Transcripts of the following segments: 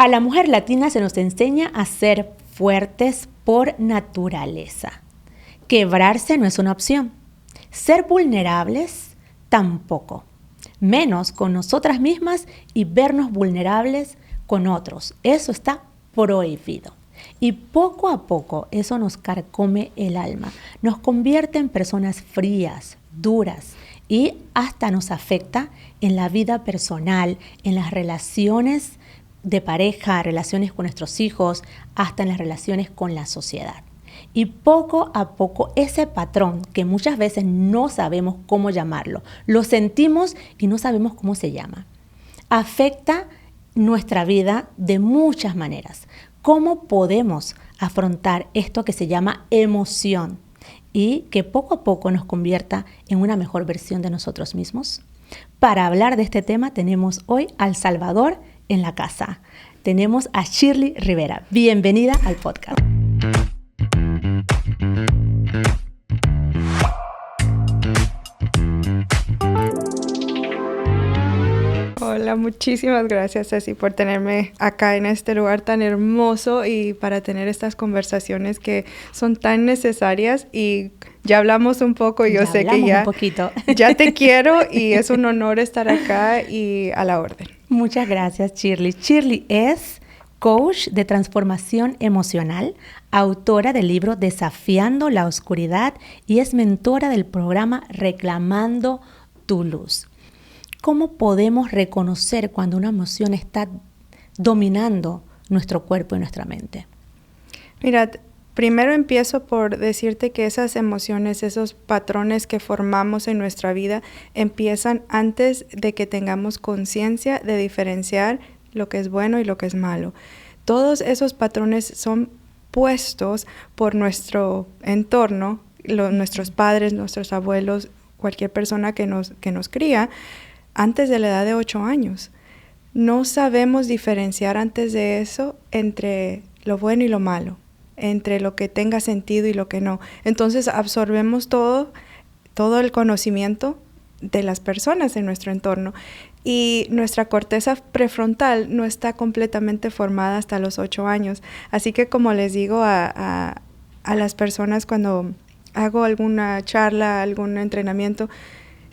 A la mujer latina se nos enseña a ser fuertes por naturaleza. Quebrarse no es una opción. Ser vulnerables tampoco. Menos con nosotras mismas y vernos vulnerables con otros. Eso está prohibido. Y poco a poco eso nos carcome el alma. Nos convierte en personas frías, duras y hasta nos afecta en la vida personal, en las relaciones de pareja, relaciones con nuestros hijos, hasta en las relaciones con la sociedad. Y poco a poco ese patrón que muchas veces no sabemos cómo llamarlo, lo sentimos y no sabemos cómo se llama, afecta nuestra vida de muchas maneras. ¿Cómo podemos afrontar esto que se llama emoción y que poco a poco nos convierta en una mejor versión de nosotros mismos? Para hablar de este tema tenemos hoy al Salvador en la casa. Tenemos a Shirley Rivera. Bienvenida al podcast. Hola, muchísimas gracias, Ceci, por tenerme acá en este lugar tan hermoso y para tener estas conversaciones que son tan necesarias. Y ya hablamos un poco y yo sé que ya te quiero y es un honor estar acá y a la orden. Muchas gracias, Shirley. Shirley es coach de transformación emocional, autora del libro Desafiando la Oscuridad y es mentora del programa Reclamando tu Luz. ¿Cómo podemos reconocer cuando una emoción está dominando nuestro cuerpo y nuestra mente? Mira, primero empiezo por decirte que esas emociones, esos patrones que formamos en nuestra vida empiezan antes de que tengamos conciencia de diferenciar lo que es bueno y lo que es malo. Todos esos patrones son puestos por nuestro entorno, nuestros padres, nuestros abuelos, cualquier persona que nos cría, antes de la edad de 8 años. No sabemos diferenciar antes de eso entre lo bueno y lo malo, entre lo que tenga sentido y lo que no. Entonces absorbemos todo el conocimiento de las personas en nuestro entorno y nuestra corteza prefrontal no está completamente formada hasta los 8 años. Así que como les digo a las personas cuando hago alguna charla, algún entrenamiento,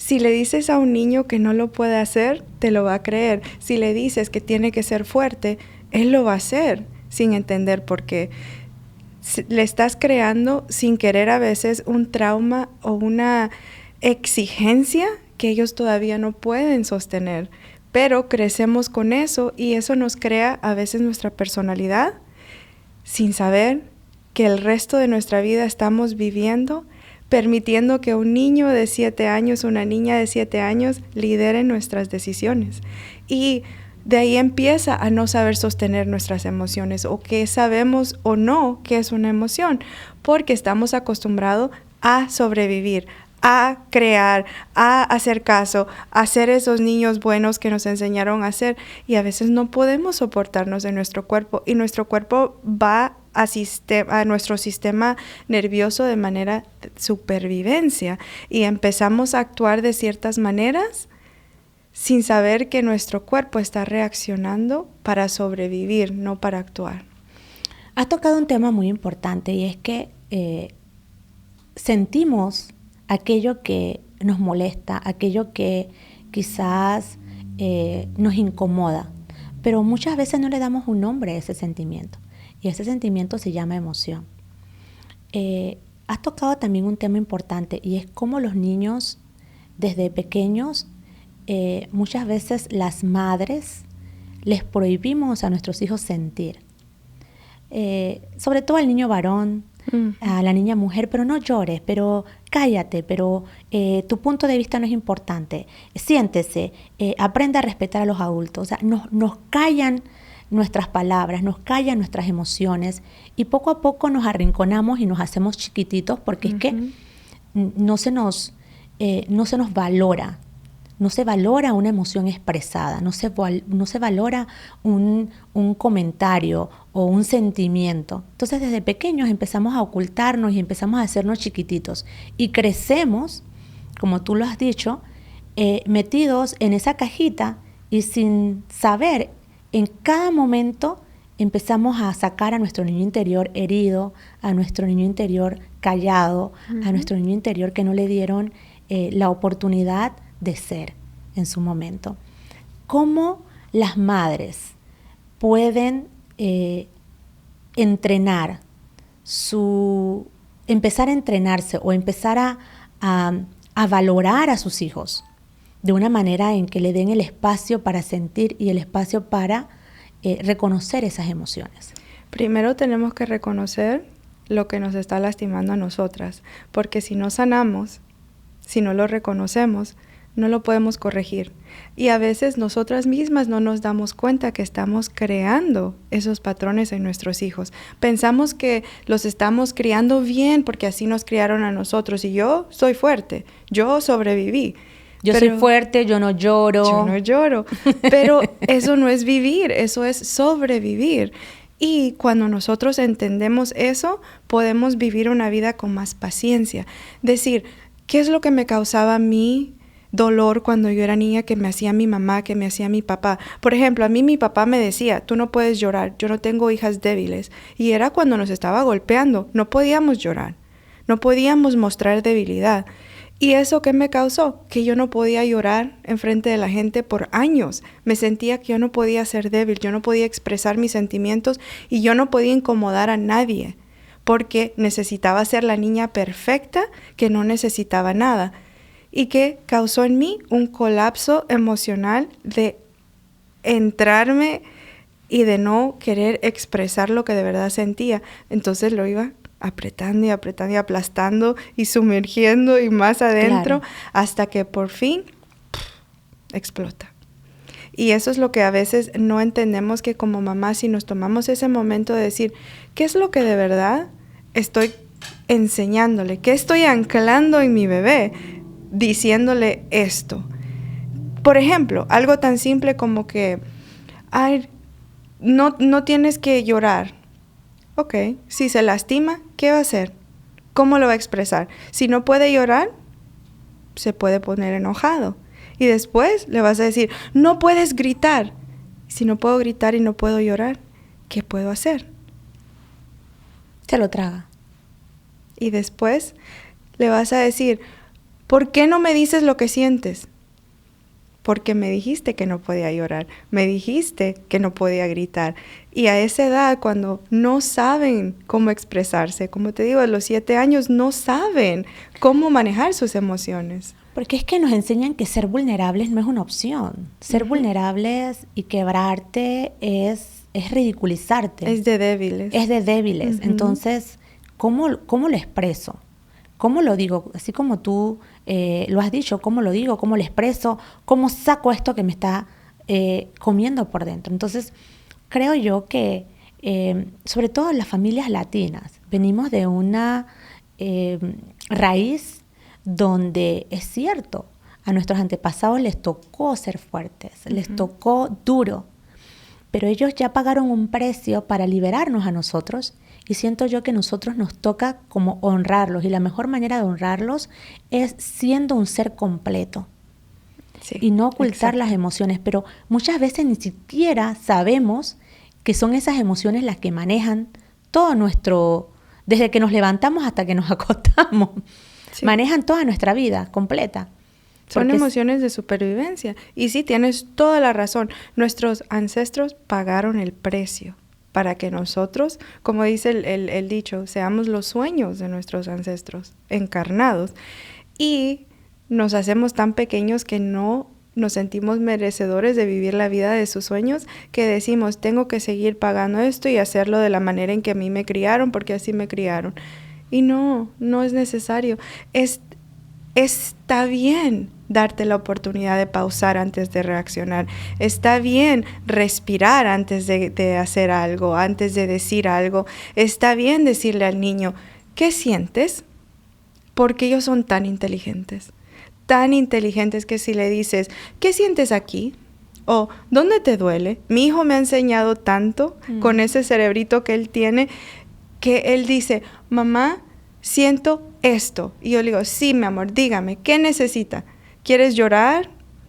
si le dices a un niño que no lo puede hacer, te lo va a creer. Si le dices que tiene que ser fuerte, él lo va a hacer sin entender por qué. Le estás creando sin querer a veces un trauma o una exigencia que ellos todavía no pueden sostener. Pero crecemos con eso y eso nos crea a veces nuestra personalidad sin saber que el resto de nuestra vida estamos viviendo permitiendo que un niño de 7 años, una niña de 7 años lidere nuestras decisiones. Y de ahí empieza a no saber sostener nuestras emociones o que sabemos o no que es una emoción, porque estamos acostumbrados a sobrevivir, a crear, a hacer caso, a ser esos niños buenos que nos enseñaron a ser y a veces no podemos soportarnos en nuestro cuerpo y nuestro cuerpo va a nuestro sistema nervioso de manera de supervivencia y empezamos a actuar de ciertas maneras sin saber que nuestro cuerpo está reaccionando para sobrevivir, no para actuar. Has tocado un tema muy importante y es que sentimos aquello que nos molesta, aquello que quizás nos incomoda, pero muchas veces no le damos un nombre a ese sentimiento. Y ese sentimiento se llama emoción. Has tocado también un tema importante y es cómo los niños desde pequeños, muchas veces las madres les prohibimos a nuestros hijos sentir. Sobre todo al niño varón, a la niña mujer, pero no llores, pero cállate, pero tu punto de vista no es importante. Siéntese, aprende a respetar a los adultos. O sea, nos callan nuestras palabras, nos callan nuestras emociones y poco a poco nos arrinconamos y nos hacemos chiquititos porque es que no se nos valora. No se valora una emoción expresada, no se valora un comentario o un sentimiento. Entonces desde pequeños empezamos a ocultarnos y empezamos a hacernos chiquititos y crecemos, como tú lo has dicho, metidos en esa cajita y sin saber en cada momento empezamos a sacar a nuestro niño interior herido, a nuestro niño interior callado, a nuestro niño interior que no le dieron la oportunidad de ser en su momento. ¿Cómo las madres pueden empezar a entrenarse o empezar a valorar a sus hijos de una manera en que le den el espacio para sentir y el espacio para reconocer esas emociones? Primero tenemos que reconocer lo que nos está lastimando a nosotras, porque si no sanamos, si no lo reconocemos, no lo podemos corregir. Y a veces nosotras mismas no nos damos cuenta que estamos creando esos patrones en nuestros hijos. Pensamos que los estamos criando bien porque así nos criaron a nosotros. Y yo soy fuerte, yo sobreviví. Yo soy fuerte, yo no lloro. Yo no lloro. Pero eso no es vivir, eso es sobrevivir. Y cuando nosotros entendemos eso, podemos vivir una vida con más paciencia. Decir, ¿qué es lo que me causaba a mí dolor cuando yo era niña que me hacía mi mamá, que me hacía mi papá? Por ejemplo, a mí mi papá me decía, tú no puedes llorar, yo no tengo hijas débiles. Y era cuando nos estaba golpeando, no podíamos llorar, no podíamos mostrar debilidad. ¿Y eso qué me causó? Que yo no podía llorar enfrente de la gente por años. Me sentía que yo no podía ser débil, yo no podía expresar mis sentimientos y yo no podía incomodar a nadie porque necesitaba ser la niña perfecta que no necesitaba nada. Y que causó en mí un colapso emocional de entrarme y de no querer expresar lo que de verdad sentía. Entonces lo iba apretando y apretando y aplastando y sumergiendo y más adentro, claro, hasta que por fin explota. Y eso es lo que a veces no entendemos, que como mamá, si nos tomamos ese momento de decir, ¿qué es lo que de verdad estoy enseñándole? ¿Qué estoy anclando en mi bebé diciéndole esto? Por ejemplo, algo tan simple como que, ay, no tienes que llorar. Ok, si se lastima, ¿qué va a hacer? ¿Cómo lo va a expresar? Si no puede llorar, se puede poner enojado. Y después le vas a decir, no puedes gritar. Si no puedo gritar y no puedo llorar, ¿qué puedo hacer? Se lo traga. Y después le vas a decir, ¿por qué no me dices lo que sientes? Porque me dijiste que no podía llorar, me dijiste que no podía gritar. Y a esa edad, cuando no saben cómo expresarse, como te digo, a los 7 años no saben cómo manejar sus emociones. Porque es que nos enseñan que ser vulnerables no es una opción. Ser vulnerables y quebrarte es ridiculizarte. Es de débiles. Es de débiles. Entonces, ¿cómo lo expreso? ¿Cómo lo digo? Así como tú lo has dicho, ¿cómo lo digo? ¿Cómo lo expreso? ¿Cómo saco esto que me está comiendo por dentro? Entonces, creo yo que, sobre todo en las familias latinas, venimos de una raíz donde es cierto, a nuestros antepasados les tocó ser fuertes, les tocó duro, pero ellos ya pagaron un precio para liberarnos a nosotros. Y siento yo que a nosotros nos toca como honrarlos. Y la mejor manera de honrarlos es siendo un ser completo. Sí, y no ocultar las emociones. Pero muchas veces ni siquiera sabemos que son esas emociones las que manejan todo desde que nos levantamos hasta que nos acostamos. Sí. Manejan toda nuestra vida completa. Son emociones de supervivencia. Y sí, tienes toda la razón. Nuestros ancestros pagaron el precio para que nosotros, como dice el dicho, seamos los sueños de nuestros ancestros encarnados. Y nos hacemos tan pequeños que no nos sentimos merecedores de vivir la vida de sus sueños, que decimos, tengo que seguir pagando esto y hacerlo de la manera en que a mí me criaron, porque así me criaron. Y no es necesario. Está bien darte la oportunidad de pausar antes de reaccionar. Está bien respirar antes de hacer algo, antes de decir algo. Está bien decirle al niño, ¿qué sientes? Porque ellos son tan inteligentes que si le dices, ¿qué sientes aquí? O, ¿dónde te duele? Mi hijo me ha enseñado tanto con ese cerebrito que él tiene, que él dice, mamá, siento esto. Y yo le digo, sí, mi amor, dígame, ¿qué necesita? ¿Quieres llorar?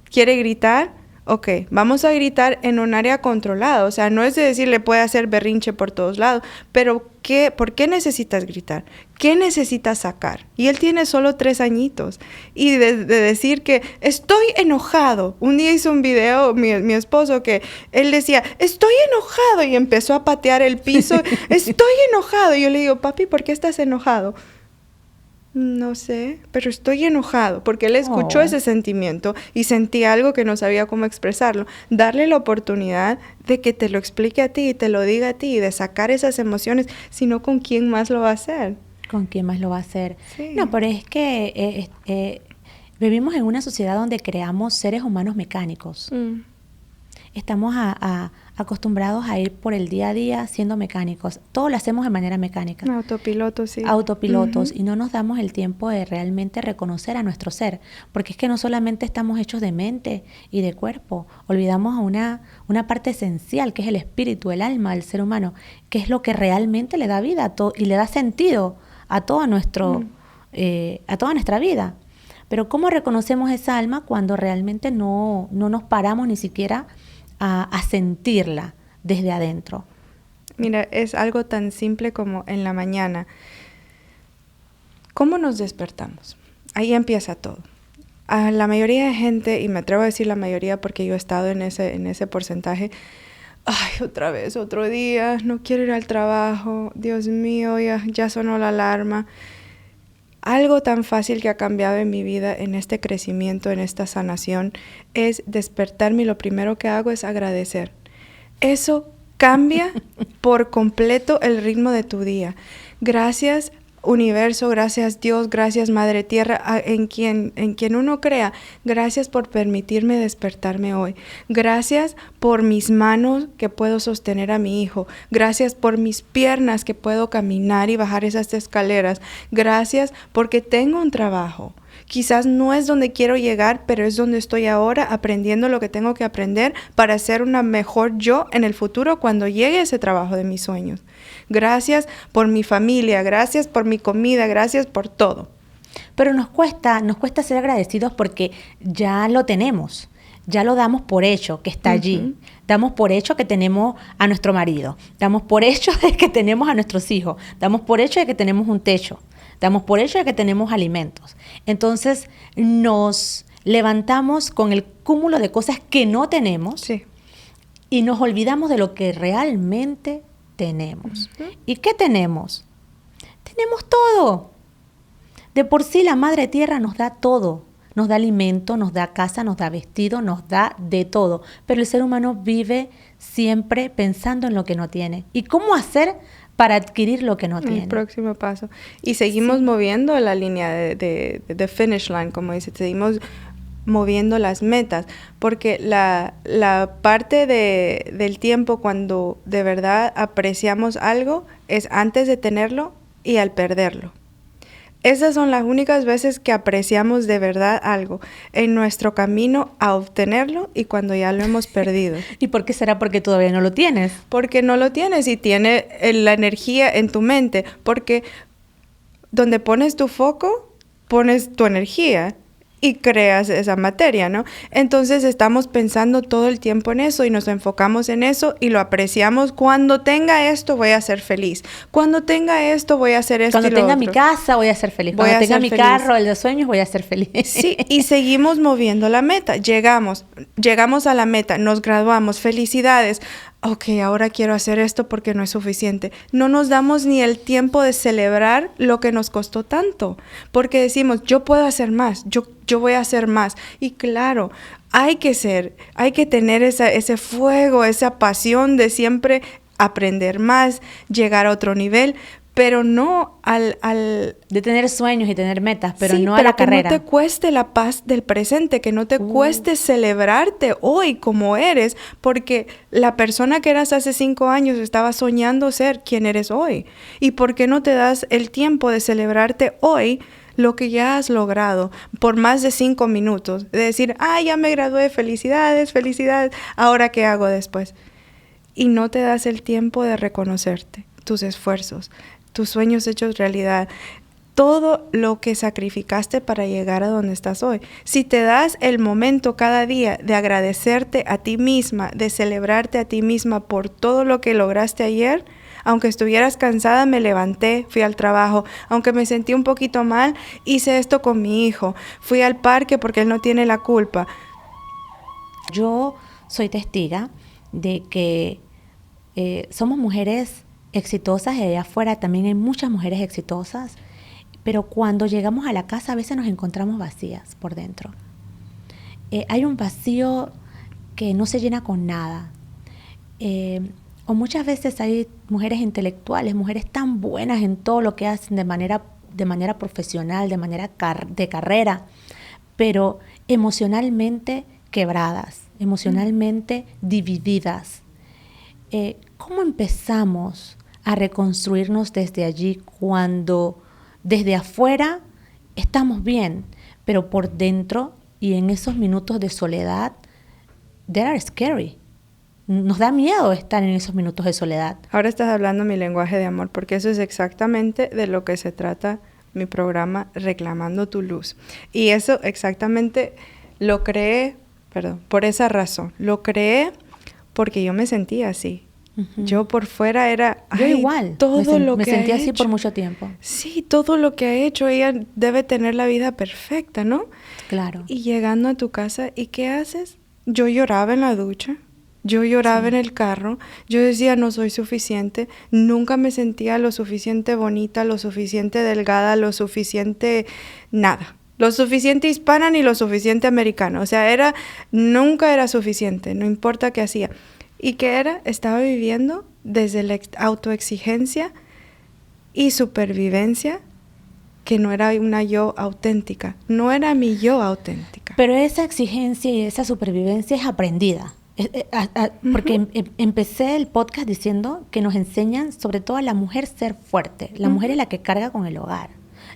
¿Quiere gritar? Ok, vamos a gritar en un área controlada. O sea, no es de decirle puede hacer berrinche por todos lados, pero ¿por qué necesitas gritar? ¿Qué necesitas sacar? Y él tiene solo 3 añitos. Y de decir que estoy enojado. Un día hizo un video, mi esposo, que él decía, estoy enojado. Y empezó a patear el piso. Estoy enojado. Y yo le digo, papi, ¿por qué estás enojado? No sé, pero estoy enojado, porque él escuchó ese sentimiento y sentía algo que no sabía cómo expresarlo. Darle la oportunidad de que te lo explique a ti y te lo diga a ti y de sacar esas emociones, sino con quién más lo va a hacer. ¿Con quién más lo va a hacer? Sí. No, pero es que vivimos en una sociedad donde creamos seres humanos mecánicos. Estamos acostumbrados a ir por el día a día siendo mecánicos. Todo lo hacemos de manera mecánica. Autopilotos, sí. Autopilotos. Y no nos damos el tiempo de realmente reconocer a nuestro ser. Porque es que no solamente estamos hechos de mente y de cuerpo. Olvidamos a una parte esencial, que es el espíritu, el alma del ser humano, que es lo que realmente le da vida a todo y le da sentido a todo a toda nuestra vida. Pero ¿cómo reconocemos esa alma cuando realmente no nos paramos ni siquiera a sentirla desde adentro? Mira, es algo tan simple como en la mañana. ¿Cómo nos despertamos? Ahí empieza todo. A la mayoría de gente, y me atrevo a decir la mayoría porque yo he estado en ese porcentaje, ay, otra vez, otro día, no quiero ir al trabajo, Dios mío, ya sonó la alarma. Algo tan fácil que ha cambiado en mi vida, en este crecimiento, en esta sanación, es despertarme y lo primero que hago es agradecer. Eso cambia por completo el ritmo de tu día. Gracias, universo, gracias Dios, gracias Madre Tierra, en quien uno crea. Gracias por permitirme despertarme hoy. Gracias por mis manos que puedo sostener a mi hijo. Gracias por mis piernas que puedo caminar y bajar esas escaleras. Gracias porque tengo un trabajo. Quizás no es donde quiero llegar, pero es donde estoy ahora aprendiendo lo que tengo que aprender para ser una mejor yo en el futuro cuando llegue ese trabajo de mis sueños. Gracias por mi familia, gracias por mi comida, gracias por todo. Pero nos cuesta ser agradecidos porque ya lo tenemos, ya lo damos por hecho que está allí. Damos por hecho que tenemos a nuestro marido, damos por hecho de que tenemos a nuestros hijos, damos por hecho de que tenemos un techo, damos por hecho de que tenemos alimentos. Entonces nos levantamos con el cúmulo de cosas que no tenemos y nos olvidamos de lo que realmente tenemos. ¿Y qué tenemos? Tenemos todo. De por sí la Madre Tierra nos da todo. Nos da alimento, nos da casa, nos da vestido, nos da de todo. Pero el ser humano vive siempre pensando en lo que no tiene. ¿Y cómo hacer para adquirir lo que no tiene? El próximo paso. Y seguimos moviendo la línea de finish line, como dice. Seguimos moviendo las metas. Porque la parte del tiempo cuando de verdad apreciamos algo es antes de tenerlo y al perderlo. Esas son las únicas veces que apreciamos de verdad algo en nuestro camino a obtenerlo y cuando ya lo hemos perdido. ¿Y por qué será? Porque todavía no lo tienes. Porque no lo tienes y tiene la energía en tu mente. Porque donde pones tu foco, pones tu energía y creas esa materia, ¿no? Entonces estamos pensando todo el tiempo en eso y nos enfocamos en eso y lo apreciamos. Cuando tenga esto voy a ser feliz. Cuando tenga esto voy a hacer esto. Cuando tenga mi casa voy a ser feliz. Cuando tenga mi carro, el de sueños, voy a ser feliz. Sí, y seguimos moviendo la meta. Llegamos a la meta, nos graduamos, felicidades. Ok, ahora quiero hacer esto porque no es suficiente. No nos damos ni el tiempo de celebrar lo que nos costó tanto, porque decimos, yo puedo hacer más, yo voy a hacer más. Y claro, hay que tener ese fuego, esa pasión de siempre aprender más, llegar a otro nivel, pero no de tener sueños y tener metas, pero no a la carrera. Que no te cueste la paz del presente, que no te cueste celebrarte hoy como eres, porque la persona que eras hace 5 años estaba soñando ser quien eres hoy. ¿Y por qué no te das el tiempo de celebrarte hoy lo que ya has logrado por más de 5 minutos? De decir, ya me gradué, felicidades, ¿ahora qué hago después? Y no te das el tiempo de reconocerte, tus esfuerzos, tus sueños hechos realidad, todo lo que sacrificaste para llegar a donde estás hoy. Si te das el momento cada día de agradecerte a ti misma, de celebrarte a ti misma por todo lo que lograste ayer, aunque estuvieras cansada, me levanté, fui al trabajo, aunque me sentí un poquito mal, hice esto con mi hijo, fui al parque porque él no tiene la culpa. Yo soy testiga de que somos mujeres exitosas y allá afuera también hay muchas mujeres exitosas, pero cuando llegamos a la casa a veces nos encontramos vacías por dentro. Hay un vacío que no se llena con nada. O muchas veces hay mujeres intelectuales, mujeres tan buenas en todo lo que hacen de manera profesional, de manera de carrera, pero emocionalmente quebradas, emocionalmente divididas. ¿Cómo empezamos a reconstruirnos desde allí cuando desde afuera estamos bien, pero por dentro y en esos minutos de soledad, they are scary? Nos da miedo estar en esos minutos de soledad. Ahora estás hablando mi lenguaje de amor, porque eso es exactamente de lo que se trata mi programa Reclamando tu Luz. Y eso exactamente lo creé, por esa razón. Lo creé porque yo me sentía así. Uh-huh. Yo por fuera era... Yo igual. Me sentí así por mucho tiempo. Sí, todo lo que ha hecho. Ella debe tener la vida perfecta, ¿no? Claro. Y llegando a tu casa, ¿y qué haces? Yo lloraba en la ducha. Yo lloraba en el carro. Yo decía, no soy suficiente. Nunca me sentía lo suficiente bonita, lo suficiente delgada, lo suficiente... nada. Lo suficiente hispana ni lo suficiente americana. O sea, nunca era suficiente, no importa qué hacía. ¿Y qué era? Estaba viviendo desde la autoexigencia y supervivencia, que no era una yo auténtica. No era mi yo auténtica. Pero esa exigencia y esa supervivencia es aprendida. Porque empecé el podcast diciendo que nos enseñan sobre todo a la mujer ser fuerte. La mujer es la que carga con el hogar.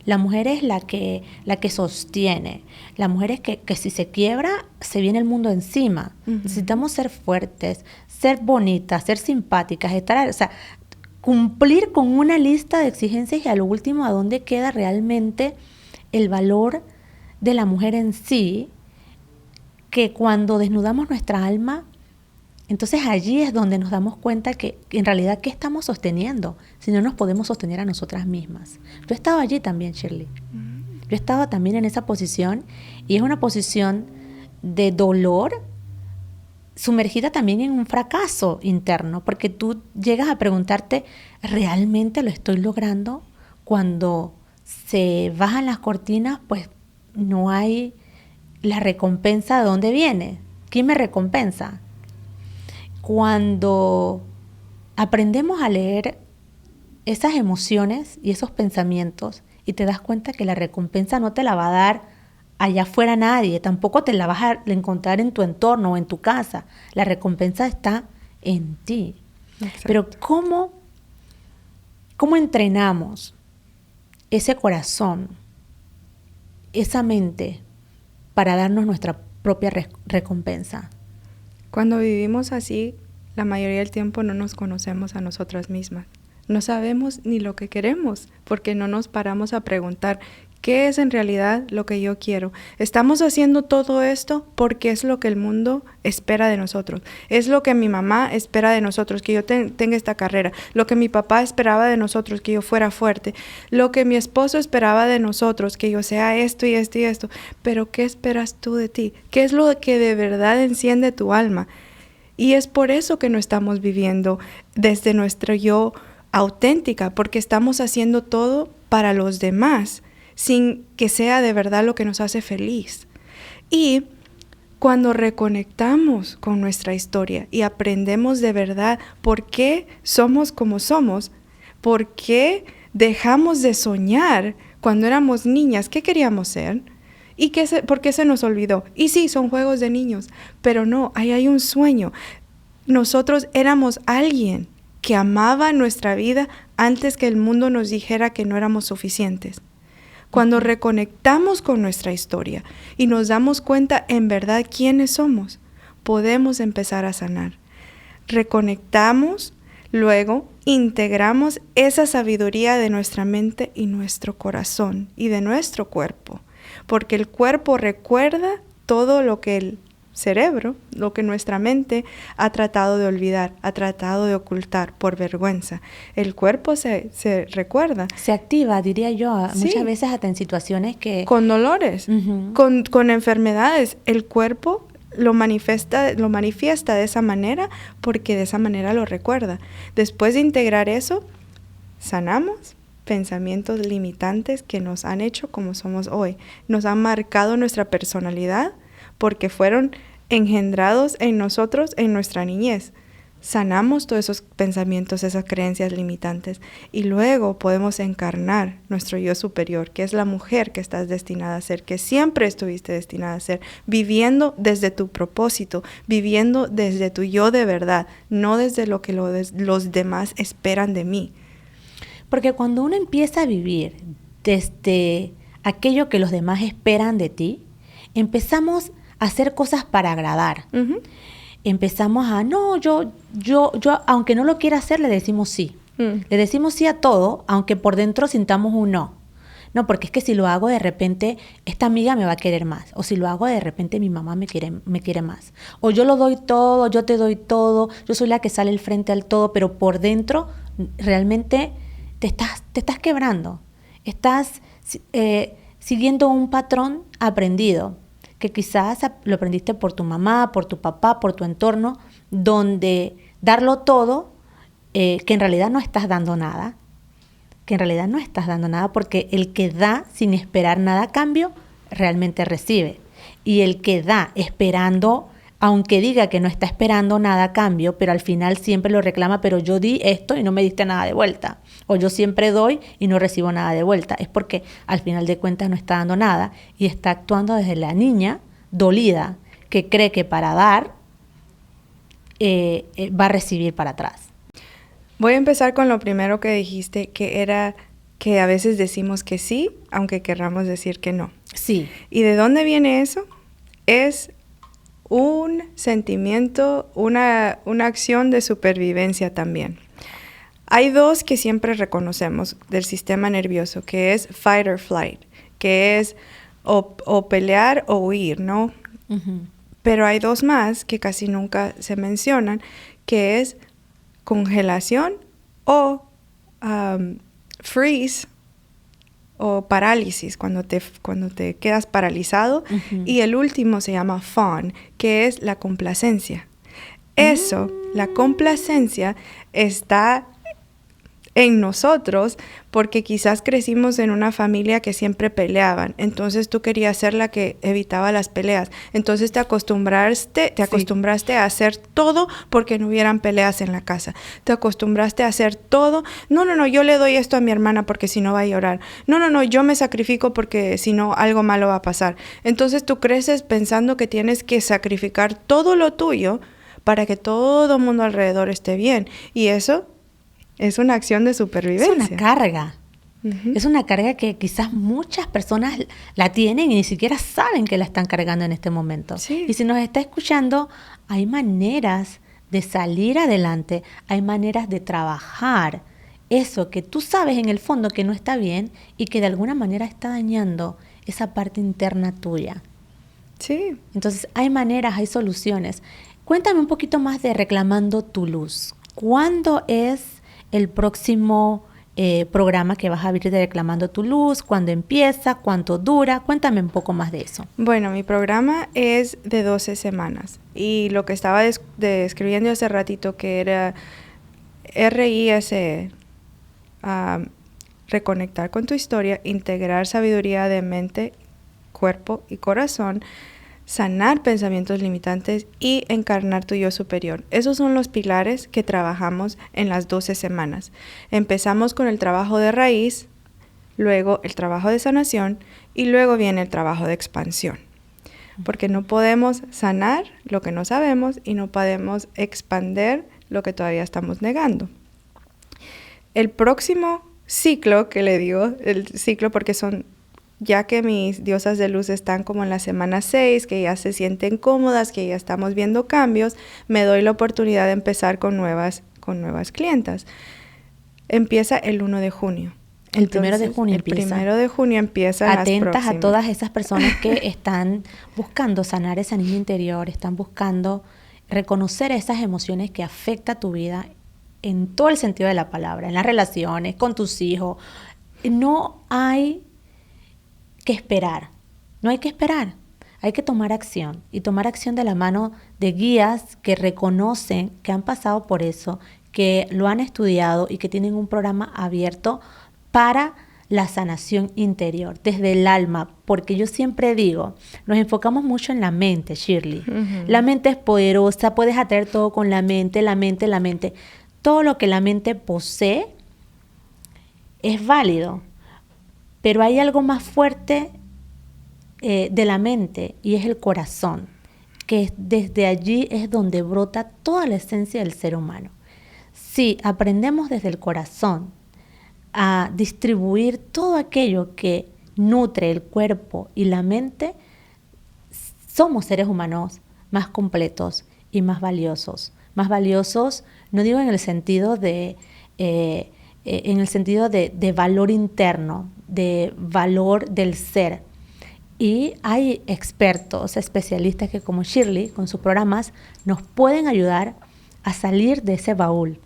La mujer es la que sostiene. La mujer es que si se quiebra, se viene el mundo encima. Necesitamos ser fuertes, ser bonitas, ser simpáticas, cumplir con una lista de exigencias y a lo último, ¿a dónde queda realmente el valor de la mujer en sí? Que cuando desnudamos nuestra alma, entonces allí es donde nos damos cuenta que en realidad ¿qué estamos sosteniendo? Si no nos podemos sostener a nosotras mismas. Yo he estado allí también, Shirley. Yo he estado también en esa posición y es una posición de dolor sumergida también en un fracaso interno, porque tú llegas a preguntarte, ¿realmente lo estoy logrando? Cuando se bajan las cortinas, pues no hay la recompensa. ¿De dónde viene? ¿Quién me recompensa? Cuando aprendemos a leer esas emociones y esos pensamientos y te das cuenta que la recompensa no te la va a dar allá afuera nadie, tampoco te la vas a encontrar en tu entorno o en tu casa. La recompensa está en ti. Exacto. Pero ¿cómo entrenamos ese corazón, esa mente para darnos nuestra propia recompensa? Cuando vivimos así, la mayoría del tiempo no nos conocemos a nosotras mismas. No sabemos ni lo que queremos, porque no nos paramos a preguntar qué es en realidad lo que yo quiero. Estamos haciendo todo esto porque es lo que el mundo espera de nosotros. Es lo que mi mamá espera de nosotros, que yo tenga esta carrera. Lo que mi papá esperaba de nosotros, que yo fuera fuerte. Lo que mi esposo esperaba de nosotros, que yo sea esto y esto y esto. Pero ¿qué esperas tú de ti? ¿Qué es lo que de verdad enciende tu alma? Y es por eso que no estamos viviendo desde nuestro yo auténtica, porque estamos haciendo todo para los demás, sin que sea de verdad lo que nos hace feliz. Y cuando reconectamos con nuestra historia y aprendemos de verdad por qué somos como somos, por qué dejamos de soñar cuando éramos niñas, ¿qué queríamos ser? ¿Y por qué se nos olvidó? Y sí, son juegos de niños, pero no, ahí hay un sueño. Nosotros éramos alguien que amaba nuestra vida antes que el mundo nos dijera que no éramos suficientes. Cuando reconectamos con nuestra historia y nos damos cuenta en verdad quiénes somos, podemos empezar a sanar. Reconectamos, Luego, integramos esa sabiduría de nuestra mente y nuestro corazón y de nuestro cuerpo, porque el cuerpo recuerda todo lo que el cerebro, lo que nuestra mente ha tratado de olvidar, ha tratado de ocultar por vergüenza. El cuerpo se recuerda. Se activa, diría yo, Sí. muchas veces hasta en situaciones que... Con dolores, Ujú. con enfermedades. El cuerpo lo manifiesta de esa manera porque de esa manera lo recuerda. Después de integrar eso, sanamos pensamientos limitantes que nos han hecho como somos hoy. Nos han marcado nuestra personalidad porque fueron engendrados en nosotros en nuestra niñez. Sanamos todos esos pensamientos, esas creencias limitantes y luego podemos encarnar nuestro yo superior, que es la mujer que estás destinada a ser, que siempre estuviste destinada a ser, viviendo desde tu propósito, viviendo desde tu yo de verdad, no desde lo que los demás esperan de mí. Porque cuando uno empieza a vivir desde aquello que los demás esperan de ti, empezamos a hacer cosas para agradar. Uh-huh. Empezamos a, no, yo, aunque no lo quiera hacer, le decimos sí. Le decimos sí a todo, aunque por dentro sintamos un no. No, porque es que si lo hago de repente, esta amiga me va a querer más. O si lo hago de repente, mi mamá me quiere más. O yo lo doy todo, yo te doy todo, yo soy la que sale al frente al todo, pero por dentro realmente te estás quebrando. Estás siguiendo un patrón aprendido, que quizás lo aprendiste por tu mamá, por tu papá, por tu entorno, donde darlo todo, que en realidad no estás dando nada, porque el que da sin esperar nada a cambio, realmente recibe. Y el que da esperando, aunque diga que no está esperando nada a cambio, pero al final siempre lo reclama, pero yo di esto y no me diste nada de vuelta. O yo siempre doy y no recibo nada de vuelta. Es porque al final de cuentas no está dando nada y está actuando desde la niña dolida que cree que para dar va a recibir para atrás. Voy a empezar con lo primero que dijiste, que era que a veces decimos que sí, aunque querramos decir que no. Sí. ¿Y de dónde viene eso? Es un sentimiento, una acción de supervivencia también. Hay dos que siempre reconocemos del sistema nervioso, que es fight or flight, que es o pelear o huir, ¿no? Uh-huh. Pero hay dos más que casi nunca se mencionan, que es congelación o freeze o parálisis, cuando te quedas paralizado. Uh-huh. Y el último se llama fawn, que es la complacencia. Eso, la complacencia, está en nosotros porque quizás crecimos en una familia que siempre peleaban. Entonces tú querías ser la que evitaba las peleas. Entonces te acostumbraste a hacer todo porque no hubieran peleas en la casa. Te acostumbraste a hacer todo. No, yo le doy esto a mi hermana porque si no va a llorar. No, yo me sacrifico porque si no algo malo va a pasar. Entonces tú creces pensando que tienes que sacrificar todo lo tuyo para que todo el mundo alrededor esté bien. Y eso es una acción de supervivencia. Es una carga. Uh-huh. Es una carga que quizás muchas personas la tienen y ni siquiera saben que la están cargando en este momento. Sí. Y si nos está escuchando, hay maneras de salir adelante, hay maneras de trabajar eso que tú sabes en el fondo que no está bien y que de alguna manera está dañando esa parte interna tuya. Sí. Entonces hay maneras, hay soluciones. Cuéntame un poquito más de Reclamando tu Luz. ¿Cuándo es el próximo programa que vas a abrir de Reclamando tu Luz? ¿Cuándo empieza? ¿Cuánto dura? Cuéntame un poco más de eso. Bueno, mi programa es de 12 semanas. Y lo que estaba describiendo hace ratito, que era RISE, reconectar con tu historia, integrar sabiduría de mente, cuerpo y corazón, sanar pensamientos limitantes y encarnar tu yo superior. Esos son los pilares que trabajamos en las 12 semanas. Empezamos con el trabajo de raíz, luego el trabajo de sanación y luego viene el trabajo de expansión. Porque no podemos sanar lo que no sabemos y no podemos expander lo que todavía estamos negando. El próximo ciclo, que le digo, el ciclo porque son... ya que mis diosas de luz están como en la semana 6, que ya se sienten cómodas, que ya estamos viendo cambios, me doy la oportunidad de empezar con nuevas con nuevas clientas. Empieza el 1 de junio. El 1 de junio empieza. empieza. El 1 de junio empiezan las próximas. Atentas a todas esas personas que están buscando sanar esa niña interior, están buscando reconocer esas emociones que afectan tu vida en todo el sentido de la palabra, en las relaciones, con tus hijos. No hay que esperar, no hay que esperar. Hay que tomar acción y tomar acción de la mano de guías que reconocen que han pasado por eso, que lo han estudiado y que tienen un programa abierto para la sanación interior, desde el alma, porque yo siempre digo, nos enfocamos mucho en la mente, Shirley. Uh-huh. La mente es poderosa, puedes atraer todo con la mente. Todo lo que la mente posee es válido, pero hay algo más fuerte de la mente y es el corazón, que desde allí es donde brota toda la esencia del ser humano. Si aprendemos desde el corazón a distribuir todo aquello que nutre el cuerpo y la mente, somos seres humanos más completos y más valiosos. Más valiosos, no digo en el sentido de valor interno, de valor del ser. Y hay expertos, especialistas que como Shirley, con sus programas, nos pueden ayudar a salir de ese baúl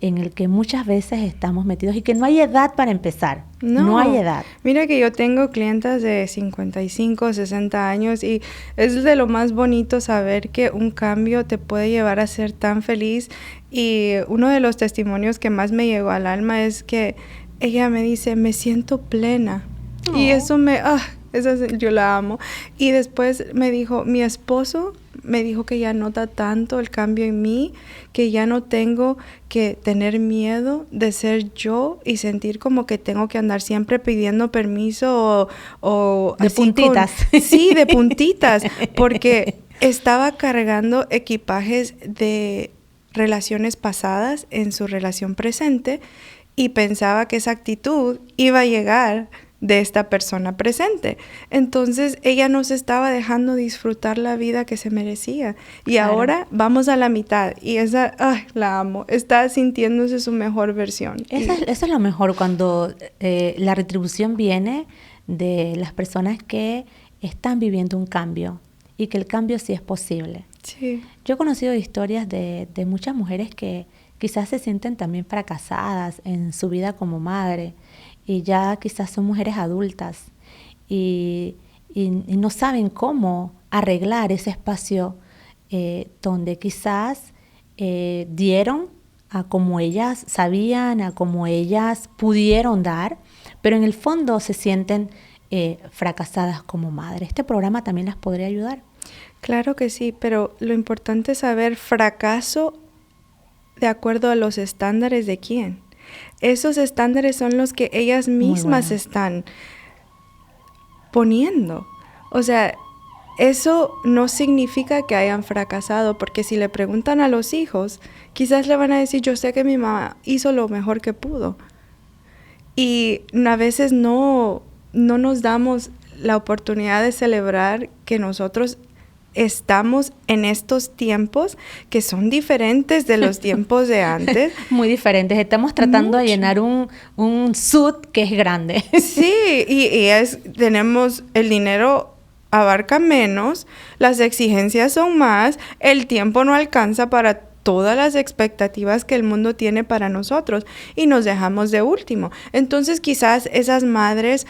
en el que muchas veces estamos metidos y que no hay edad para empezar. No hay edad. Mira que yo tengo clientas de 55, 60 años y es de lo más bonito saber que un cambio te puede llevar a ser tan feliz. Y uno de los testimonios que más me llegó al alma es que ella me dice, me siento plena. Oh. Y eso yo la amo. Y después me dijo, mi esposo me dijo que ya nota tanto el cambio en mí, que ya no tengo que tener miedo de ser yo y sentir como que tengo que andar siempre pidiendo permiso o de puntitas. Sí, de puntitas, porque estaba cargando equipajes de relaciones pasadas en su relación presente y pensaba que esa actitud iba a llegar de esta persona presente. Entonces ella no se estaba dejando disfrutar la vida que se merecía. Y claro, ahora vamos a la mitad y esa, la amo, está sintiéndose su mejor versión. Eso es lo mejor cuando la retribución viene de las personas que están viviendo un cambio y que el cambio sí es posible. Sí. Yo he conocido historias de muchas mujeres que quizás se sienten también fracasadas en su vida como madre y ya quizás son mujeres adultas y no saben cómo arreglar ese espacio donde quizás dieron a como ellas sabían, a como ellas pudieron dar, pero en el fondo se sienten fracasadas como madres. Este programa también las podría ayudar. Claro que sí, pero lo importante es saber fracaso de acuerdo a los estándares de quién. Esos estándares son los que ellas mismas están poniendo. O sea, eso no significa que hayan fracasado, porque si le preguntan a los hijos, quizás le van a decir, yo sé que mi mamá hizo lo mejor que pudo. Y a veces no nos damos la oportunidad de celebrar que nosotros estamos en estos tiempos que son diferentes de los tiempos de antes. Muy diferentes. Estamos tratando de llenar un suit que es grande. Sí, y tenemos el dinero abarca menos, las exigencias son más, el tiempo no alcanza para todas las expectativas que el mundo tiene para nosotros y nos dejamos de último. Entonces quizás esas madres,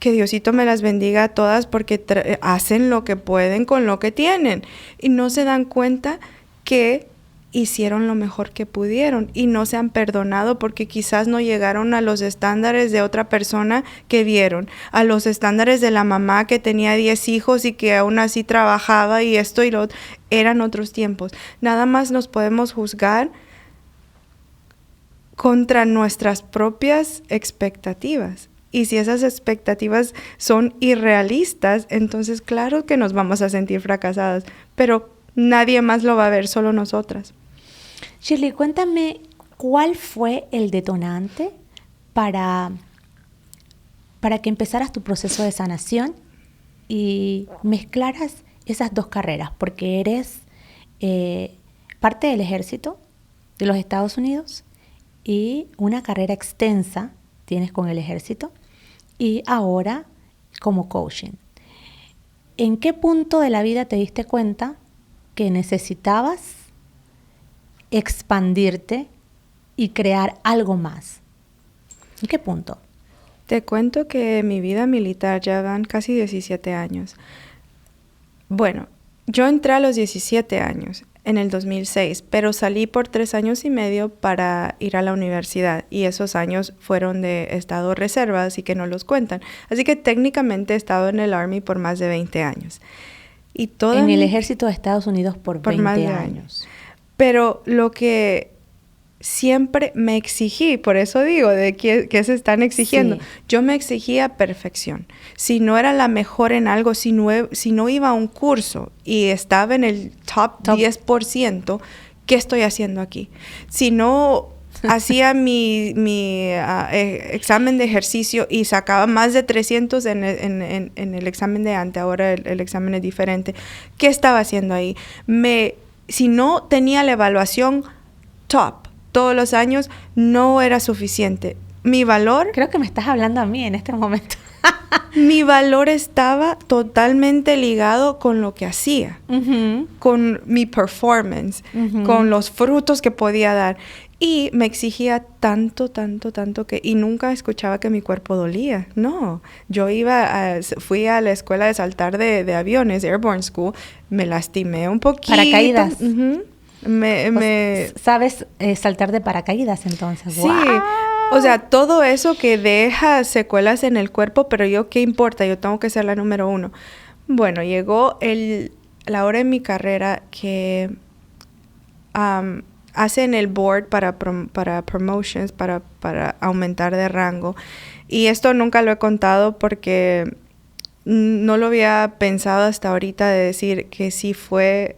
que Diosito me las bendiga a todas porque hacen lo que pueden con lo que tienen y no se dan cuenta que hicieron lo mejor que pudieron y no se han perdonado porque quizás no llegaron a los estándares de otra persona que vieron, a los estándares de la mamá que tenía 10 hijos y que aún así trabajaba y esto y lo otro. Eran otros tiempos. Nada más nos podemos juzgar contra nuestras propias expectativas. Y si esas expectativas son irrealistas, entonces claro que nos vamos a sentir fracasadas, pero nadie más lo va a ver, solo nosotras. Shirley, cuéntame, ¿cuál fue el detonante para que empezaras tu proceso de sanación y mezclaras esas dos carreras? Porque eres parte del ejército de los Estados Unidos y una carrera extensa tienes con el ejército y ahora como coaching. ¿En qué punto de la vida te diste cuenta que necesitabas expandirte y crear algo más? ¿En qué punto? Te cuento que mi vida militar ya van casi 17 años. Bueno, yo entré a los 17 años, en el 2006, pero salí por 3 años y medio para ir a la universidad. Y esos años fueron de estado reserva, así que no los cuentan. Así que técnicamente he estado en el Army por más de 20 años. Y en el ejército de Estados Unidos por 20 más de años. Pero lo que siempre me exigí, por eso digo, de que se están exigiendo. Sí. Yo me exigía perfección. Si no era la mejor en algo, si no iba a un curso y estaba en el top 10%, ¿qué estoy haciendo aquí? Si no hacía mi examen de ejercicio y sacaba más de 300 en el examen de antes, ahora el examen es diferente, ¿qué estaba haciendo ahí? Si no tenía la evaluación top todos los años, no era suficiente. Mi valor... Creo que me estás hablando a mí en este momento. Mi valor estaba totalmente ligado con lo que hacía, con mi performance, con los frutos que podía dar. Y me exigía tanto que... Y nunca escuchaba que mi cuerpo dolía. No. Yo fui a la escuela de saltar de aviones, Airborne School. Me lastimé un poquito. Paracaídas. ¿Sabes saltar de paracaídas entonces? Sí. ¡Wow! O sea, todo eso que deja secuelas en el cuerpo, pero yo, ¿qué importa? Yo tengo que ser la número 1. Bueno, llegó la hora en mi carrera que hacen el board para promotions, para aumentar de rango. Y esto nunca lo he contado porque no lo había pensado hasta ahorita, de decir que sí fue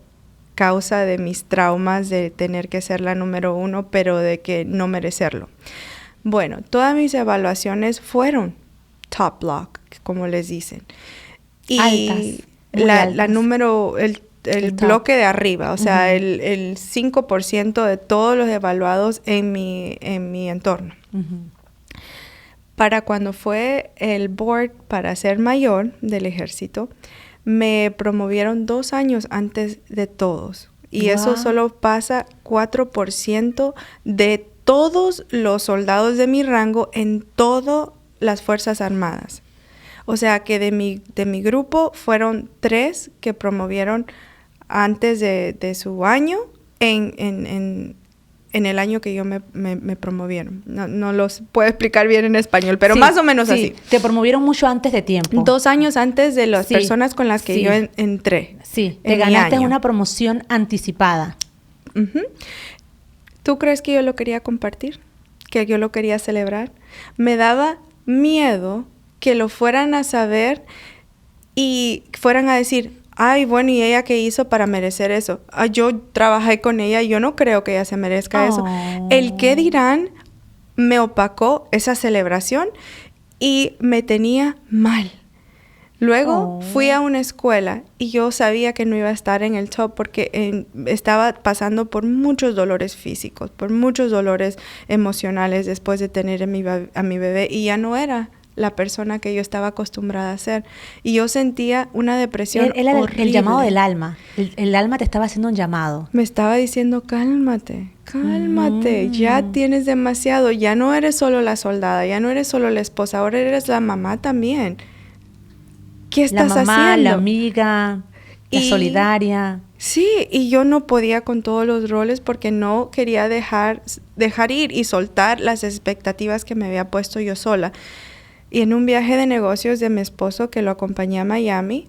causa de mis traumas de tener que ser la número 1, pero de que no merecerlo. Bueno, todas mis evaluaciones fueron top block, como les dicen. Y altas, la número, el bloque de arriba, o sea, el 5% de todos los evaluados en mi entorno. Para cuando fue el board para ser mayor del ejército, me promovieron 2 años antes de todos. Y eso solo pasa 4% de todos los soldados de mi rango en todas las Fuerzas Armadas. O sea que de mi grupo fueron 3 que promovieron antes de su año en el año que yo me promovieron. No los puedo explicar bien en español, pero sí, más o menos así. Te promovieron mucho antes de tiempo. 2 años antes de las personas con las que yo entré. Sí, te ganaste una promoción anticipada. ¿Tú crees que yo lo quería compartir? ¿Que yo lo quería celebrar? Me daba miedo que lo fueran a saber y fueran a decir... Ay, bueno, ¿y ella qué hizo para merecer eso? Yo trabajé con ella y yo no creo que ella se merezca eso. El qué dirán me opacó esa celebración y me tenía mal. Luego fui a una escuela y yo sabía que no iba a estar en el top porque estaba pasando por muchos dolores físicos, por muchos dolores emocionales después de tener a mi bebé y ya no era la persona que yo estaba acostumbrada a ser. Y yo sentía una depresión horrible. El llamado del alma. El alma te estaba haciendo un llamado. Me estaba diciendo, cálmate, ya tienes demasiado, ya no eres solo la soldada, ya no eres solo la esposa, ahora eres la mamá también. ¿Qué estás haciendo? La mamá, la amiga, la solidaria. Sí, y yo no podía con todos los roles porque no quería dejar ir y soltar las expectativas que me había puesto yo sola. Y en un viaje de negocios de mi esposo que lo acompañé a Miami,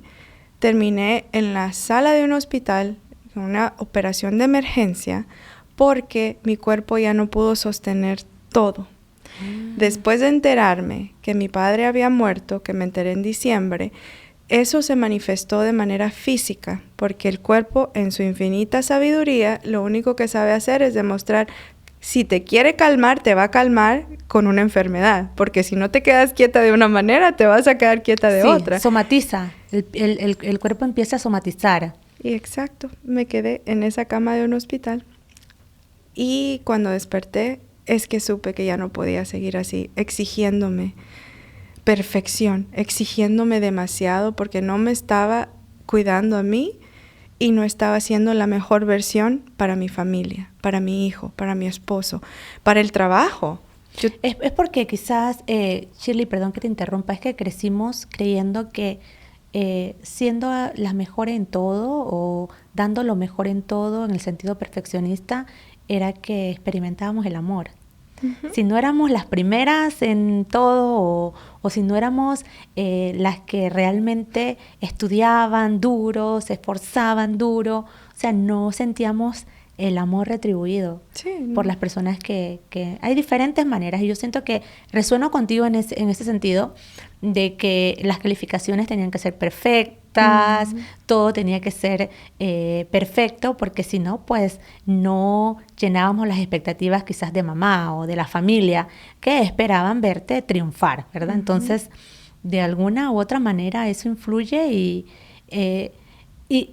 terminé en la sala de un hospital con una operación de emergencia porque mi cuerpo ya no pudo sostener todo. Después de enterarme que mi padre había muerto, que me enteré en diciembre, eso se manifestó de manera física porque el cuerpo, en su infinita sabiduría, lo único que sabe hacer es demostrar. Si te quiere calmar, te va a calmar con una enfermedad. Porque si no te quedas quieta de una manera, te vas a quedar quieta de otra. Somatiza. El cuerpo empieza a somatizar. Y exacto. Me quedé en esa cama de un hospital. Y cuando desperté, es que supe que ya no podía seguir así, exigiéndome perfección, exigiéndome demasiado porque no me estaba cuidando a mí y no estaba siendo la mejor versión para mi familia, para mi hijo, para mi esposo, para el trabajo. Es porque quizás, Shirley, perdón que te interrumpa, es que crecimos creyendo que siendo las mejores en todo o dando lo mejor en todo en el sentido perfeccionista, era que experimentábamos el amor. Uh-huh. Si no éramos las primeras en todo o si no éramos las que realmente estudiaban duro, se esforzaban duro, o sea, no sentíamos el amor retribuido por las personas que... Hay diferentes maneras y yo siento que resueno contigo en ese sentido de que las calificaciones tenían que ser perfectas, todo tenía que ser perfecto, porque si no, pues no llenábamos las expectativas quizás de mamá o de la familia que esperaban verte triunfar, ¿verdad? Entonces, de alguna u otra manera eso influye y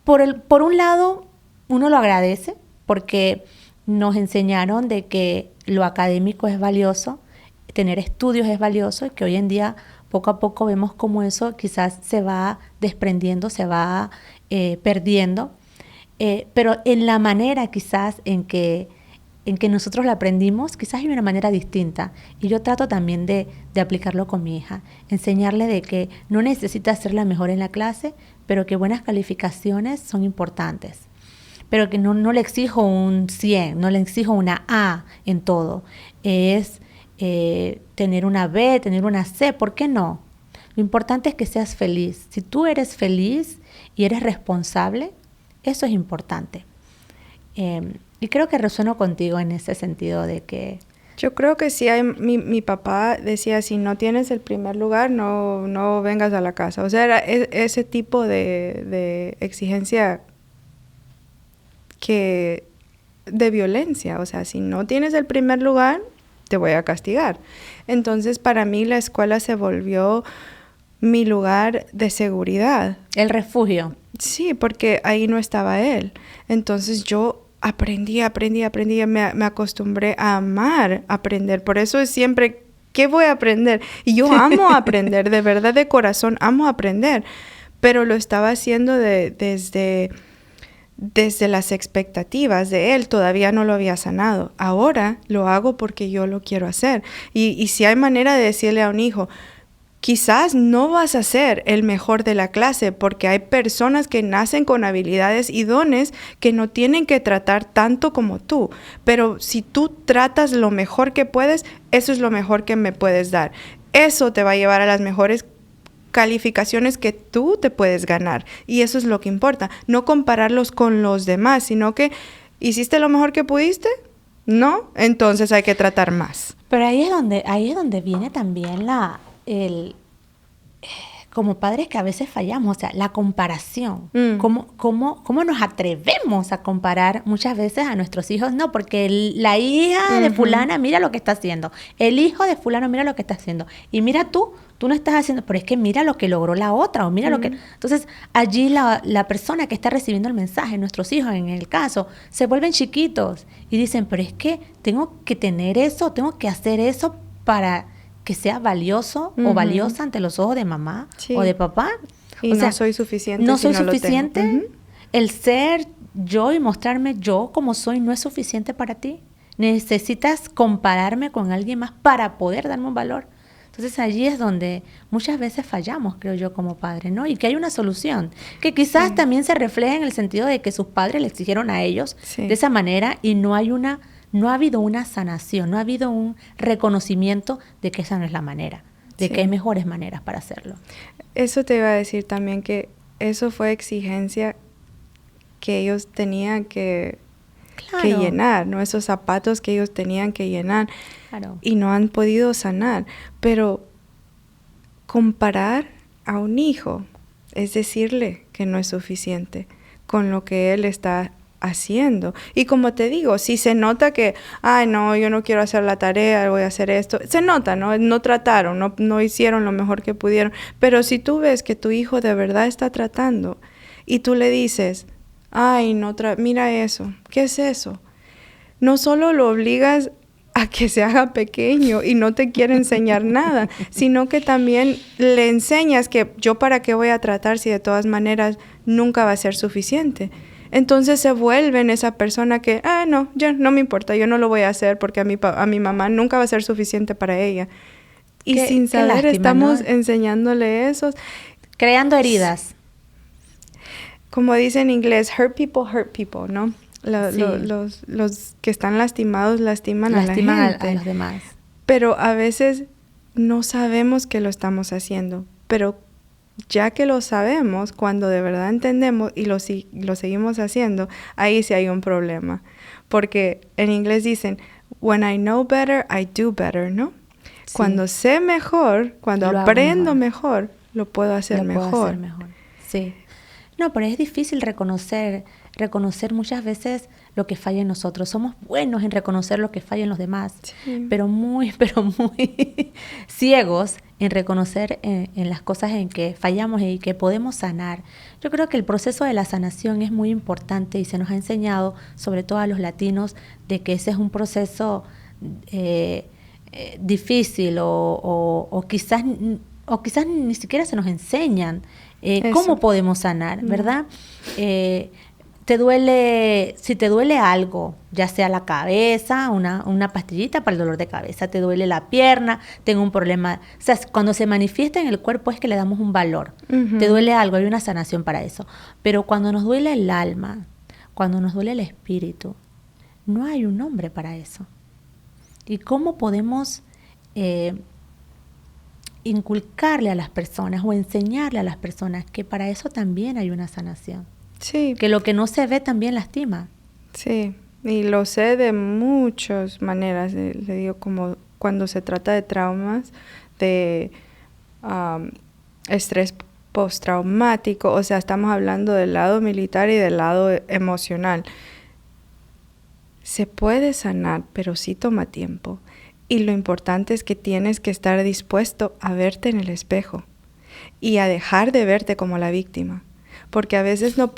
por un lado uno lo agradece porque nos enseñaron de que lo académico es valioso, tener estudios es valioso y que hoy en día poco a poco vemos cómo eso quizás se va desprendiendo, se va perdiendo, pero en la manera quizás en que nosotros la aprendimos, quizás hay una manera distinta y yo trato también de aplicarlo con mi hija, enseñarle de que no necesita ser la mejor en la clase, pero que buenas calificaciones son importantes. Pero que no le exijo un 100, no le exijo una A en todo. Es tener una B, tener una C, ¿por qué no? Lo importante es que seas feliz. Si tú eres feliz y eres responsable, eso es importante. Y creo que resueno contigo en ese sentido de que... Yo creo que sí hay... Mi papá decía, si no tienes el primer lugar, no vengas a la casa. O sea, era ese tipo de exigencia de violencia, o sea, si no tienes el primer lugar, te voy a castigar. Entonces, para mí la escuela se volvió mi lugar de seguridad. El refugio. Sí, porque ahí no estaba él. Entonces, yo aprendí, me acostumbré a amar aprender. Por eso es siempre, ¿qué voy a aprender? Y yo amo aprender, de verdad, de corazón, amo aprender. Pero lo estaba haciendo desde las expectativas de él, todavía no lo había sanado. Ahora lo hago porque yo lo quiero hacer. Y si hay manera de decirle a un hijo, quizás no vas a ser el mejor de la clase porque hay personas que nacen con habilidades y dones que no tienen que tratar tanto como tú. Pero si tú tratas lo mejor que puedes, eso es lo mejor que me puedes dar. Eso te va a llevar a las mejores calificaciones que tú te puedes ganar y eso es lo que importa, no compararlos con los demás, sino que ¿hiciste lo mejor que pudiste? No, entonces hay que tratar más. Pero ahí es donde viene también como padres que a veces fallamos, o sea, la comparación. ¿Cómo nos atrevemos a comparar muchas veces a nuestros hijos? No, porque la hija de fulana mira lo que está haciendo, el hijo de fulano mira lo que está haciendo, y mira tú no estás haciendo, pero es que mira lo que logró la otra, o mira lo que... Entonces, allí la persona que está recibiendo el mensaje, nuestros hijos en el caso, se vuelven chiquitos y dicen, pero es que tengo que tener eso, tengo que hacer eso para que sea valioso o valiosa ante los ojos de mamá o de papá. Y no soy suficiente. No soy suficiente. El ser yo y mostrarme yo como soy no es suficiente para ti. Necesitas compararme con alguien más para poder darme un valor. Entonces allí es donde muchas veces fallamos, creo yo, como padres, ¿no? Y que hay una solución, que quizás también se refleja en el sentido de que sus padres le exigieron a ellos de esa manera y no ha habido una sanación, no ha habido un reconocimiento de que esa no es la manera, de que hay mejores maneras para hacerlo. Eso te iba a decir también, que eso fue exigencia que ellos tenían que llenar, ¿no? Esos zapatos que ellos tenían que llenar y no han podido sanar. Pero comparar a un hijo es decirle que no es suficiente con lo que él está haciendo. Y como te digo, si se nota que, ay, no, yo no quiero hacer la tarea, voy a hacer esto, se nota, ¿no? No trataron, no hicieron lo mejor que pudieron. Pero si tú ves que tu hijo de verdad está tratando y tú le dices, ay, no, mira eso, ¿qué es eso? no solo lo obligas a que se haga pequeño y no te quiere enseñar nada, sino que también le enseñas que yo para qué voy a tratar si de todas maneras nunca va a ser suficiente. Entonces se vuelve en esa persona que, no, ya no me importa, yo no lo voy a hacer porque a mi mamá nunca va a ser suficiente para ella. Y sin saber lástima, estamos, ¿no?, enseñándole eso. Creando heridas. Como dice en inglés, hurt people, ¿no? Los que están lastimados lastiman a la gente. A los demás. Pero a veces no sabemos que lo estamos haciendo. Pero ya que lo sabemos, cuando de verdad entendemos y lo seguimos haciendo, ahí sí hay un problema. Porque en inglés dicen, when I know better, I do better, ¿no? Sí. Cuando sé mejor, cuando aprendo mejor, lo puedo hacer mejor. Sí. No, pero es difícil reconocer muchas veces lo que falla en nosotros. Somos buenos en reconocer lo que falla en los demás, sí, pero muy ciegos en reconocer en las cosas en que fallamos y que podemos sanar. Yo creo que el proceso de la sanación es muy importante y se nos ha enseñado, sobre todo a los latinos, de que ese es un proceso difícil o quizás ni siquiera se nos enseñan cómo podemos sanar, ¿verdad? Si te duele algo, ya sea la cabeza, una pastillita para el dolor de cabeza, te duele la pierna, tengo un problema, o sea, cuando se manifiesta en el cuerpo es que le damos un valor. Uh-huh. Te duele algo, hay una sanación para eso. Pero cuando nos duele el alma, cuando nos duele el espíritu, no hay un nombre para eso. ¿Y cómo podemos inculcarle a las personas o enseñarle a las personas que para eso también hay una sanación? Sí. Que lo que no se ve también lastima. Sí, y lo sé de muchas maneras. Le digo, como cuando se trata de traumas, de estrés postraumático, o sea, estamos hablando del lado militar y del lado emocional. Se puede sanar, pero sí toma tiempo. Y lo importante es que tienes que estar dispuesto a verte en el espejo y a dejar de verte como la víctima. Porque a veces nos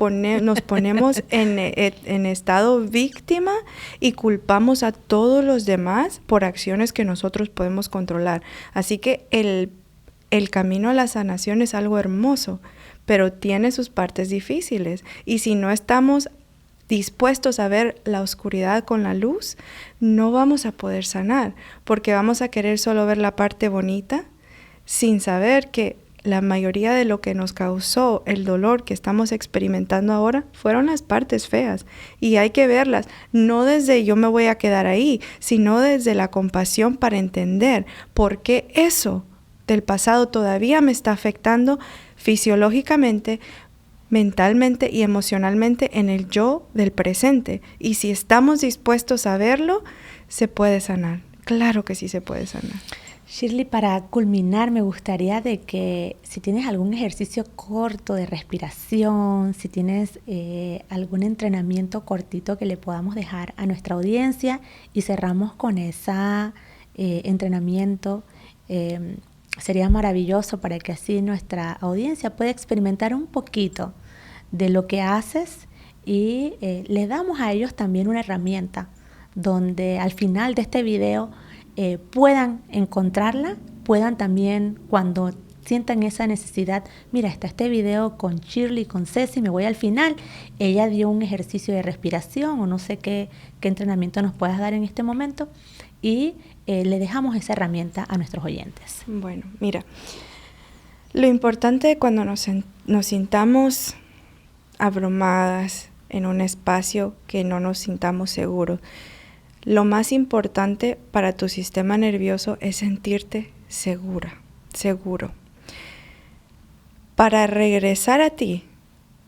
ponemos en estado víctima y culpamos a todos los demás por acciones que nosotros podemos controlar. Así que el camino a la sanación es algo hermoso, pero tiene sus partes difíciles. Y si no estamos dispuestos a ver la oscuridad con la luz, no vamos a poder sanar, porque vamos a querer solo ver la parte bonita sin saber que la mayoría de lo que nos causó el dolor que estamos experimentando ahora fueron las partes feas, y hay que verlas, no desde yo me voy a quedar ahí, sino desde la compasión para entender por qué eso del pasado todavía me está afectando fisiológicamente, mentalmente y emocionalmente en el yo del presente. Y si estamos dispuestos a verlo, se puede sanar. Claro que sí se puede sanar. Shirley, para culminar, me gustaría de que si tienes algún ejercicio corto de respiración, si tienes algún entrenamiento cortito que le podamos dejar a nuestra audiencia, y cerramos con ese entrenamiento, sería maravilloso para que así nuestra audiencia pueda experimentar un poquito de lo que haces y le damos a ellos también una herramienta donde al final de este video puedan encontrarla, puedan también, cuando sientan esa necesidad, mira, está este video con Shirley, con Ceci, me voy al final, ella dio un ejercicio de respiración o no sé qué entrenamiento nos puedas dar en este momento, y le dejamos esa herramienta a nuestros oyentes. Bueno, mira, lo importante cuando nos sintamos abrumadas en un espacio que no nos sintamos seguros, lo más importante para tu sistema nervioso es sentirte seguro. Para regresar a ti,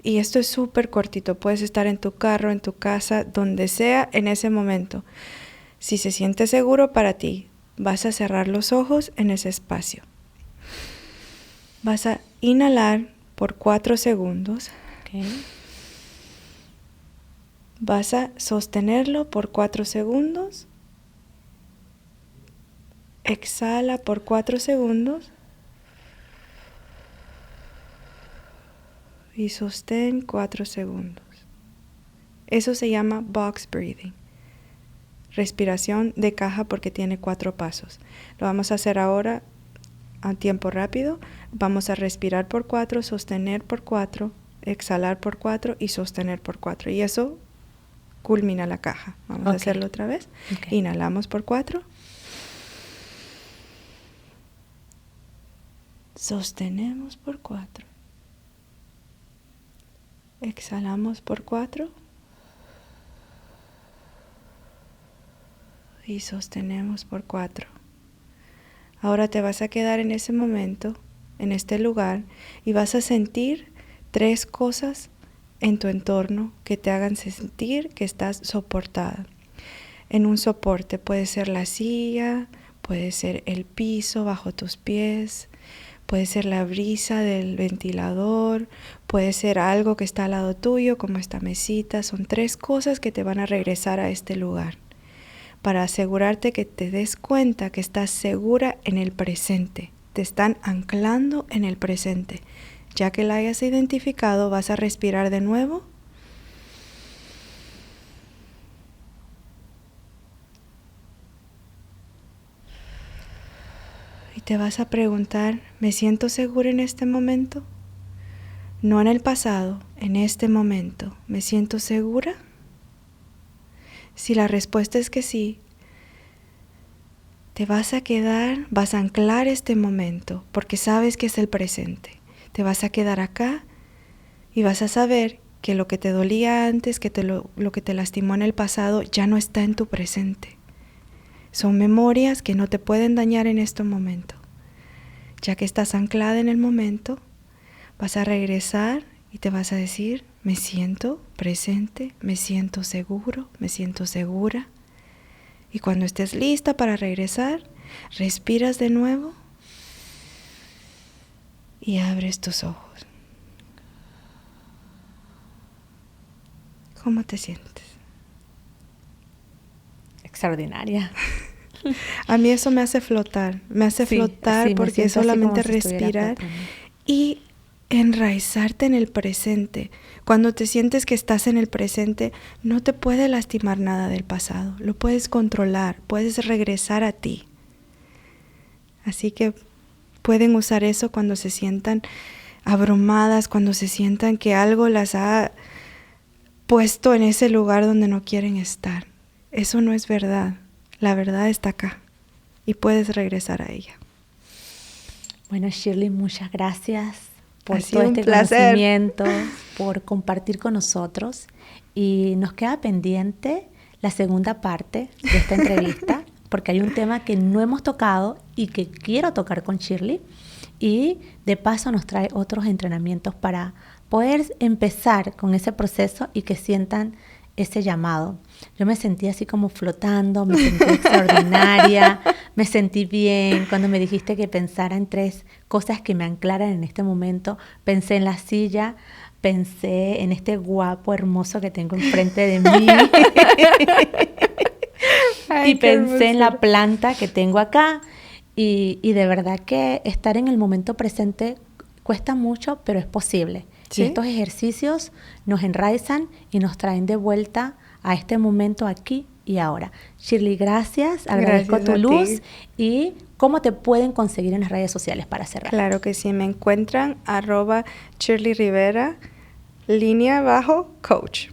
y esto es súper cortito, puedes estar en tu carro, en tu casa, donde sea en ese momento. Si se siente seguro para ti, vas a cerrar los ojos en ese espacio. Vas a inhalar por 4 segundos. Okay. Vas a sostenerlo por 4 segundos. Exhala por 4 segundos. Y sostén 4 segundos. Eso se llama box breathing. respiración de caja porque tiene 4 pasos. Lo vamos a hacer ahora a tiempo rápido. Vamos a respirar por 4, sostener por 4, exhalar por 4 y sostener por 4. Y eso culmina la caja. Vamos a hacerlo otra vez. Inhalamos por 4. Sostenemos por 4. Exhalamos por 4. Y sostenemos por 4. Ahora te vas a quedar en ese momento, en este lugar, y vas a sentir 3 cosas en tu entorno que te hagan sentir que estás soportada. En un soporte puede ser la silla, puede ser el piso bajo tus pies, puede ser la brisa del ventilador, puede ser algo que está al lado tuyo, como esta mesita. Son 3 cosas que te van a regresar a este lugar, para asegurarte que te des cuenta que estás segura en el presente. Te están anclando en el presente. Ya que la hayas identificado, vas a respirar de nuevo. Y te vas a preguntar, ¿me siento segura en este momento? No en el pasado, en este momento. ¿Me siento segura? Si la respuesta es que sí, te vas a quedar, vas a anclar este momento, porque sabes que es el presente. Te vas a quedar acá y vas a saber que lo que te dolía antes, lo que te lastimó en el pasado, ya no está en tu presente. Son memorias que no te pueden dañar en este momento. Ya que estás anclada en el momento, vas a regresar y te vas a decir, me siento presente, me siento seguro, me siento segura. Y cuando estés lista para regresar, respiras de nuevo y abres tus ojos. ¿Cómo te sientes? Extraordinaria. A mí eso me hace flotar porque es solamente respirar y enraizarte en el presente. Cuando te sientes que estás en el presente, no te puede lastimar nada del pasado. Lo puedes controlar, puedes regresar a ti. Así que pueden usar eso cuando se sientan abrumadas, cuando se sientan que algo las ha puesto en ese lugar donde no quieren estar. Eso no es verdad. La verdad está acá y puedes regresar a ella. Bueno, Shirley, muchas gracias por todo este conocimiento, por compartir con nosotros. Y nos queda pendiente la segunda parte de esta entrevista, porque hay un tema que no hemos tocado y que quiero tocar con Shirley. Y de paso nos trae otros entrenamientos para poder empezar con ese proceso y que sientan ese llamado. Yo me sentí así como flotando, me sentí extraordinaria, me sentí bien. Cuando me dijiste que pensara en 3 cosas que me anclaran en este momento, pensé en la silla, pensé en este guapo hermoso que tengo enfrente de mí y pensé en la planta que tengo acá. Y de verdad que estar en el momento presente cuesta mucho, pero es posible. ¿Sí? Y estos ejercicios nos enraizan y nos traen de vuelta a este momento aquí y ahora. Shirley, gracias. Agradezco tu luz. ¿Y cómo te pueden conseguir en las redes sociales para cerrar? Claro que sí. Me encuentran @Shirley Rivera _coach.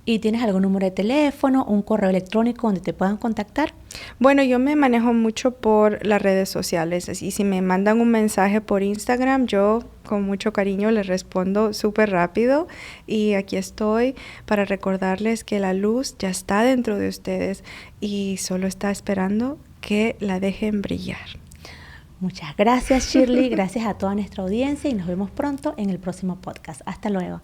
¿Y tienes algún número de teléfono, un correo electrónico donde te puedan contactar? Bueno, yo me manejo mucho por las redes sociales. Y si me mandan un mensaje por Instagram, yo con mucho cariño les respondo súper rápido. Y aquí estoy para recordarles que la luz ya está dentro de ustedes y solo está esperando que la dejen brillar. Muchas gracias, Shirley. Gracias a toda nuestra audiencia y nos vemos pronto en el próximo podcast. Hasta luego.